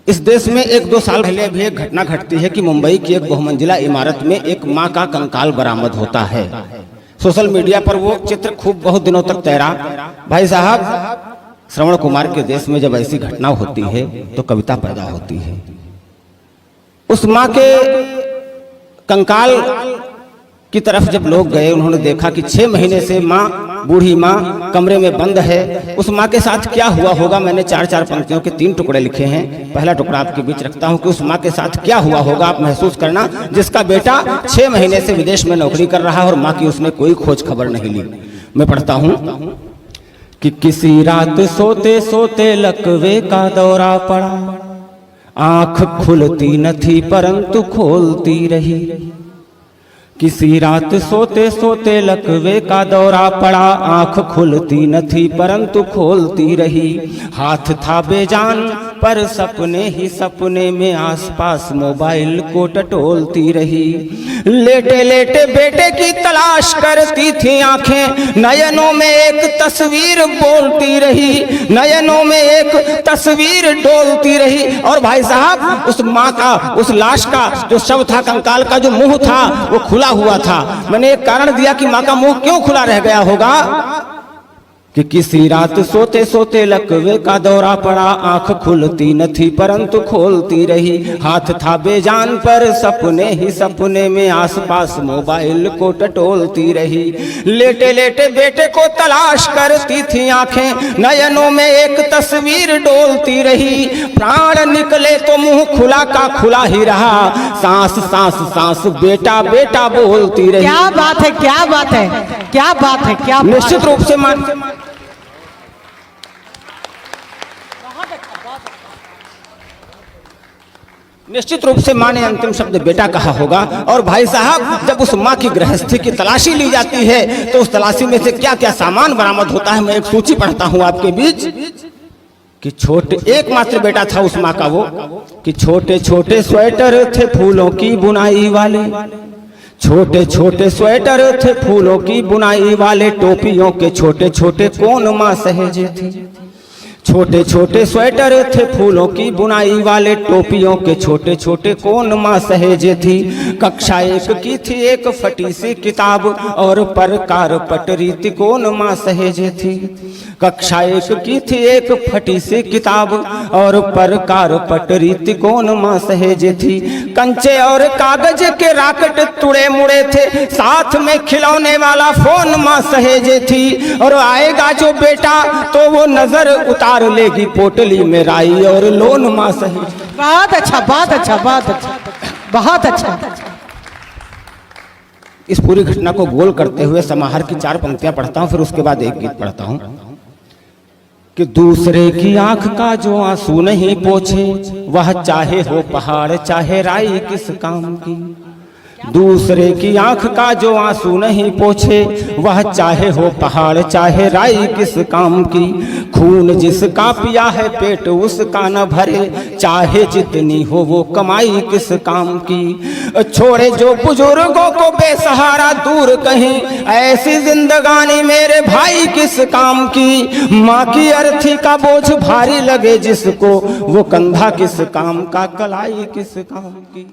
इस देश में एक दो साल पहले भी एक घटना घटती है कि मुंबई की एक बहुमंजिला इमारत में एक मां का कंकाल बरामद होता है। सोशल मीडिया पर वो चित्र खूब बहुत दिनों तक तैरा। भाई साहब, श्रवण कुमार के देश में जब ऐसी घटना होती है तो कविता पैदा होती है। उस मां के कंकाल की तरफ जब लोग गए, उन्होंने देखा कि 6 महीने से माँ, बूढ़ी माँ कमरे में बंद है। उस माँ के साथ क्या हुआ होगा, मैंने 4-4 पंक्तियों के 3 टुकड़े लिखे हैं। पहला टुकड़ा आपके बीच रखता हूँ कि उस माँ के साथ क्या हुआ होगा, आप महसूस करना, जिसका बेटा 6 महीने से विदेश में नौकरी कर रहा है और माँ की उसने कोई खोज खबर नहीं ली। मैं पढ़ता हूँ कि किसी रात सोते सोते लकवे का दौरा पड़ा, आंख खुलती न थी परंतु खोलती रही। किसी रात सोते सोते लकवे का दौरा पड़ा, आंख खुलती न थी परंतु खोलती रही। हाथ था बेजान पर सपने ही सपने में आसपास मोबाइल को टटोलती रही। लेटे लेटे बेटे की तलाश करती थी आंखें, नयनों में एक तस्वीर बोलती रही, नयनों में एक तस्वीर डोलती रही। और भाई साहब, उस माँ का, उस लाश का जो शव था, कंकाल का जो मुंह था वो खुला हुआ था। मैंने एक कारण दिया कि मां का मुंह क्यों खुला रह गया होगा कि किसी रात सोते सोते लकवे का दौरा पड़ा, आंख खुलती न थी परंतु खोलती रही। हाथ था बेजान पर सपने ही सपने में आसपास मोबाइल को टटोलती रही। लेटे लेटे बेटे को तलाश करती थी आंखें, नयनों में एक तस्वीर डोलती रही। प्राण निकले तो मुंह खुला का खुला ही रहा, सांस सांस सांस बेटा बेटा बोलती रही। क्या बात है, क्या बात है, क्या बात है, क्या निश्चित रूप से निश्चित रूप से मां ने अंतिम शब्द बेटा कहा होगा। और भाई साहब, जब उस मां की गृहस्थी की तलाशी ली जाती है तो उस तलाशी में से क्या क्या सामान बरामद होता है, मैं एक सूची पढ़ता हूं आपके बीच कि छोटे, एकमात्र बेटा था उस मां का वो, कि छोटे छोटे स्वेटर थे फूलों की बुनाई वाले, छोटे छोटे स्वेटर थे फूलों की बुनाई वाले, टोपियों के छोटे छोटे कोन मां सहेजे थे। छोटे छोटे स्वेटर थे फूलों की बुनाई वाले, टोपियों के छोटे छोटे कोन मां सहेजे थी। कक्षा 1 की थी एक फटी सी किताब और परकार पटरी तिकोन मां सहेजे थी। कक्षा 1 की थी एक फटी सी किताब और परकार पटरी तिकोन मां सहेजे थी। कंचे और कागज के राकेट तुड़े मुड़े थे, साथ में खिलौने वाला फोन मां सहेजे थी। और आएगा जो बेटा तो वो नजर उतार लेगी पोटली में राई और लोन मां सहेजे। बहुत अच्छा, बहुत अच्छा, बहुत अच्छा, बहुत अच्छा। इस पूरी घटना को गोल करते हुए समाहार की 4 पंक्तियां पढ़ता हूं, फिर उसके बाद एक गीत पढ़ता हूं कि दूसरे की आंख का जो आंसू नहीं पोछे, वह चाहे हो पहाड़ चाहे राई किस काम की। दूसरे की आंख का जो आंसू नहीं पोछे, वह चाहे हो पहाड़ चाहे राई किस काम की। खून जिसका पिया है पेट उसका न भरे, चाहे जितनी हो वो कमाई किस काम की। छोड़े जो बुजुर्गों को बेसहारा दूर कहीं, ऐसी जिंदगानी मेरे भाई किस काम की। माँ की अर्थी का बोझ भारी लगे जिसको, वो कंधा किस काम का, कलाई किस काम की।